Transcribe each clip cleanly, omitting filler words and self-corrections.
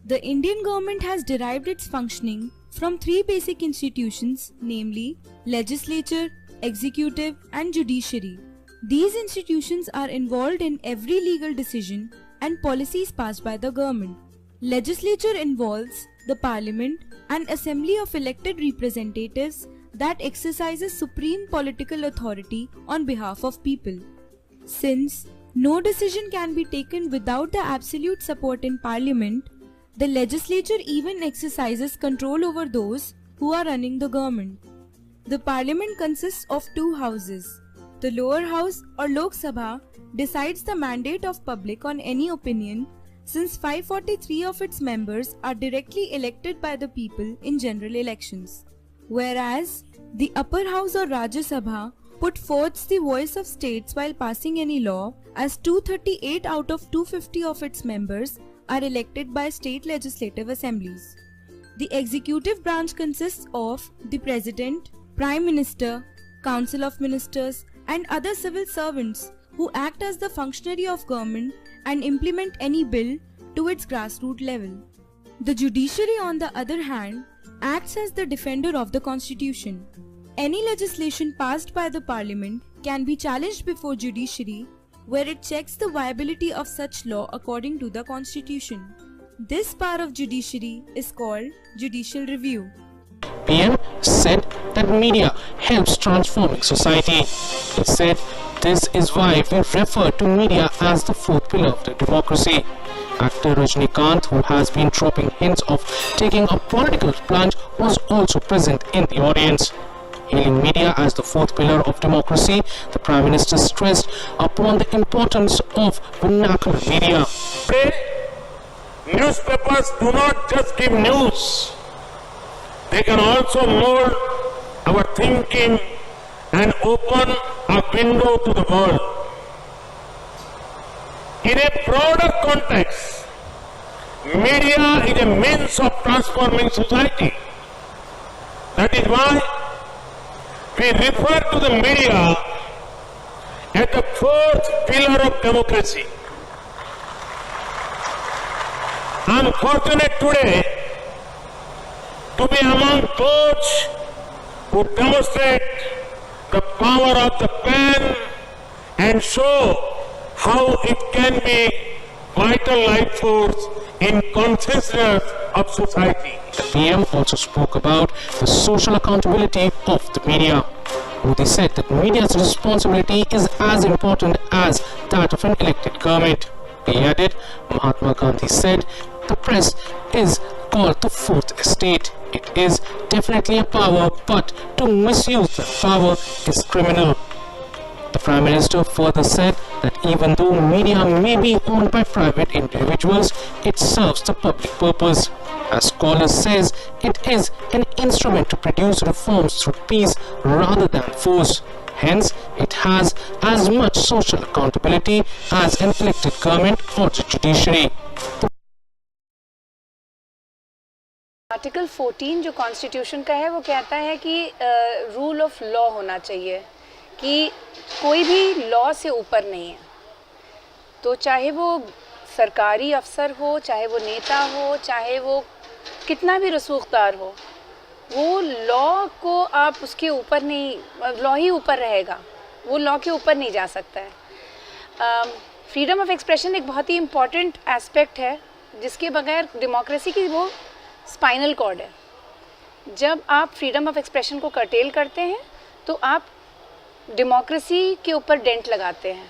The Indian government has derived its functioning from three basic institutions, namely legislature, executive, and judiciary. These institutions are involved in every legal decision and policies passed by the government. Legislature involves the parliament, an assembly of elected representatives that exercises supreme political authority on behalf of people. Since no decision can be taken without the absolute support in parliament, the legislature even exercises control over those who are running the government. The parliament consists of two houses. The lower house or Lok Sabha decides the mandate of public on any opinion, since 543 of its members are directly elected by the people in general elections. Whereas the upper house or Rajya Sabha put forth the voice of states while passing any law, as 238 out of 250 of its members are elected by state legislative assemblies. The executive branch consists of the President, Prime Minister, Council of Ministers, and other civil servants who act as the functionary of government and implement any bill to its grassroots level. The judiciary, on the other hand, acts as the defender of the constitution. Any legislation passed by the parliament can be challenged before judiciary, where it checks the viability of such law according to the constitution. This power of judiciary is called judicial review. PM said that media helps transforming society. He said this is why we refer to media as the fourth pillar of the democracy. Actor Rajinikanth, who has been dropping hints of taking a political plunge, was also present in the audience. Hailing media as the fourth pillar of democracy, the Prime Minister stressed upon the importance of vernacular media. Today, newspapers do not just give news. They can also mold our thinking and open a window to the world. In a broader context, media is a means of transforming society. That is why we refer to the media as the fourth pillar of democracy. I am fortunate today to be among those who demonstrate the power of the pen and show how it can be vital life force in consciousness of society. The PM also spoke about the social accountability of the media. Modi said that media's responsibility is as important as that of an elected government. He added, Mahatma Gandhi said, the press is called the fourth estate. It is definitely a power, but to misuse that power is criminal. The Prime Minister further said that even though media may be owned by private individuals, it serves the public purpose. As Scholar says, it is an instrument to produce reforms through peace rather than force. Hence, it has as much social accountability as an elected government or the judiciary. Article 14 जो constitution का है वो कहता है कि rule of law होना चाहिए, कि कोई भी लॉ से ऊपर नहीं है. तो चाहे वो सरकारी अफसर हो, चाहे वो नेता हो, चाहे वो कितना भी रसूखदार हो, वो लॉ को आप उसके ऊपर नहीं, लॉ ही ऊपर रहेगा, वो लॉ के ऊपर नहीं जा सकता है. फ्रीडम ऑफ एक्सप्रेशन एक बहुत ही इम्पॉर्टेंट एस्पेक्ट है, जिसके बगैर डेमोक्रेसी की वो स्पाइनल कॉर्ड है. जब आप फ्रीडम ऑफ एक्सप्रेशन को कर्टेल करते हैं तो आप डेमोक्रेसी के ऊपर डेंट लगाते हैं.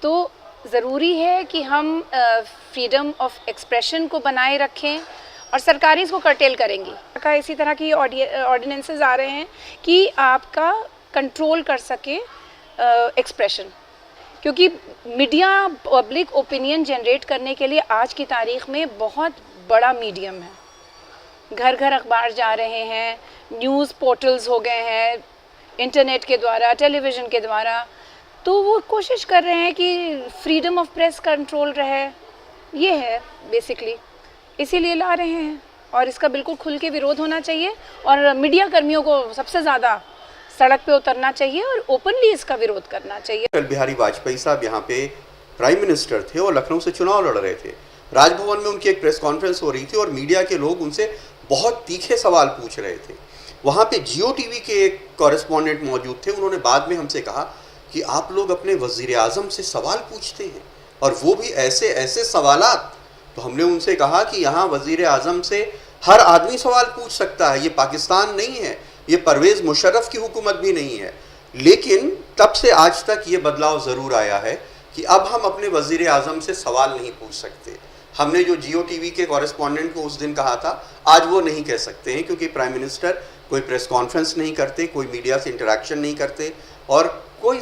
तो ज़रूरी है कि हम फ्रीडम ऑफ एक्सप्रेशन को बनाए रखें, और सरकारी इसको कर्टेल करेंगी. इसी तरह की ऑर्डिनेंसेस आ रहे हैं कि आपका कंट्रोल कर सके एक्सप्रेशन, क्योंकि मीडिया पब्लिक ओपिनियन जनरेट करने के लिए आज की तारीख़ में बहुत बड़ा मीडियम है. घर घर अखबार जा रहे हैं, न्यूज़ पोर्टल्स हो गए हैं, इंटरनेट के द्वारा, टेलीविज़न के द्वारा. तो वो कोशिश कर रहे हैं कि फ्रीडम ऑफ प्रेस कंट्रोल रहे. ये है बेसिकली, इसीलिए ला रहे हैं, और इसका बिल्कुल खुल के विरोध होना चाहिए, और मीडिया कर्मियों को सबसे ज़्यादा सड़क पे उतरना चाहिए और ओपनली इसका विरोध करना चाहिए. अटल बिहारी वाजपेयी साहब यहाँ पे प्राइम मिनिस्टर थे और लखनऊ से चुनाव लड़ रहे थे. राजभवन में उनकी एक प्रेस कॉन्फ्रेंस हो रही थी और मीडिया के लोग उनसे बहुत तीखे सवाल पूछ रहे थे। वहाँ पे जियो टीवी के एक कॉरेस्पॉन्डेंट मौजूद थे, उन्होंने बाद में हमसे कहा कि आप लोग अपने वज़ीर आज़म से सवाल पूछते हैं और वो भी ऐसे ऐसे सवालात। तो हमने उनसे कहा कि यहाँ वज़ीर आज़म से हर आदमी सवाल पूछ सकता है, ये पाकिस्तान नहीं है, ये परवेज़ मुशर्रफ की हुकूमत भी नहीं है। लेकिन तब से आज तक ये बदलाव ज़रूर आया है कि अब हम अपने वज़ीर आज़म से सवाल नहीं पूछ सकते। हमने जो जियो टीवी के कॉरेस्पॉन्डेंट को उस दिन कहा था, आज वो नहीं कह सकते हैं, क्योंकि प्राइम मिनिस्टर कोई प्रेस कॉन्फ्रेंस नहीं करते, कोई मीडिया से इंटरेक्शन नहीं करते और कोई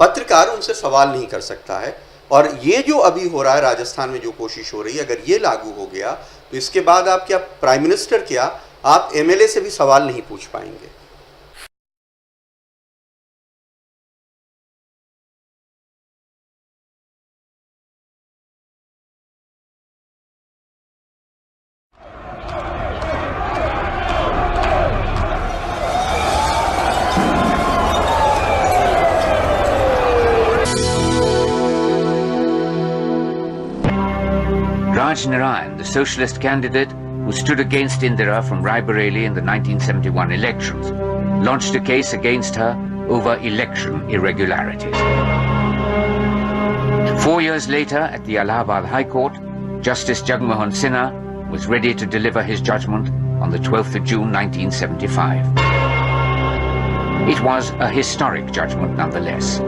पत्रकार उनसे सवाल नहीं कर सकता है। और ये जो अभी हो रहा है राजस्थान में, जो कोशिश हो रही है, अगर ये लागू हो गया तो इसके बाद आप क्या प्राइम मिनिस्टर, क्या आप एमएलए से भी सवाल नहीं पूछ पाएंगे। Raj Narayan, the socialist candidate who stood against Indira from Raebareli in the 1971 elections, launched a case against her over election irregularities. 4 years later, at the Allahabad High Court, Justice Jagmohan Sinha was ready to deliver his judgment on the 12th of June 1975. It was a historic judgment nonetheless,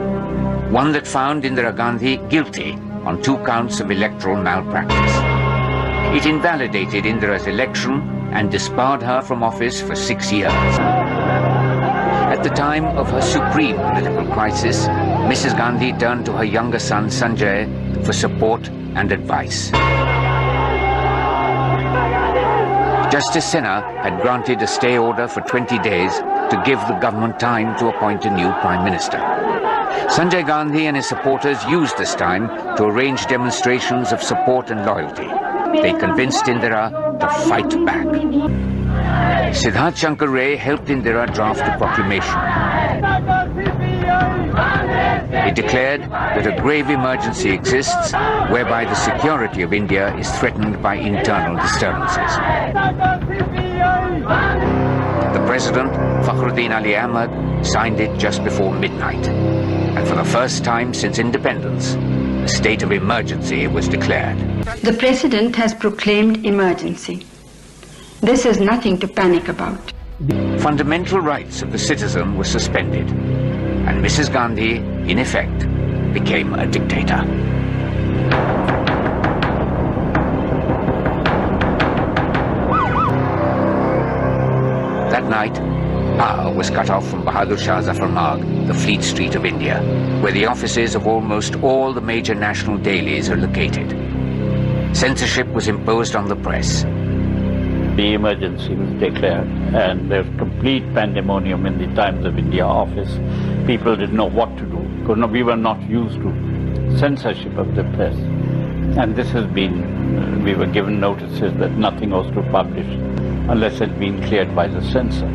one that found Indira Gandhi guilty on 2 counts of electoral malpractice. It invalidated Indira's election and disbarred her from office for 6 years. At the time of her supreme political crisis, Mrs. Gandhi turned to her younger son Sanjay for support and advice. Justice Sinha had granted a stay order for 20 days to give the government time to appoint a new Prime Minister. Sanjay Gandhi and his supporters used this time to arrange demonstrations of support and loyalty. They convinced Indira to fight back. Siddharth Shankar Ray helped Indira draft a proclamation. It declared that a grave emergency exists whereby the security of India is threatened by internal disturbances. The President, Fakhruddin Ali Ahmad, signed it just before midnight. And for the first time since independence, a state of emergency was declared. The President has proclaimed emergency. This is nothing to panic about. Fundamental rights of the citizen were suspended, and Mrs. Gandhi, in effect, became a dictator. That night, power was cut off from Bahadur Shah Zafar Marg, the Fleet Street of India, where the offices of almost all the major national dailies are located. Censorship was imposed on the press. The emergency was declared and there was complete pandemonium in the Times of India office. People didn't know what to do because we were not used to censorship of the press. And this has been, we were given notices that nothing was to publish unless it had been cleared by the censor.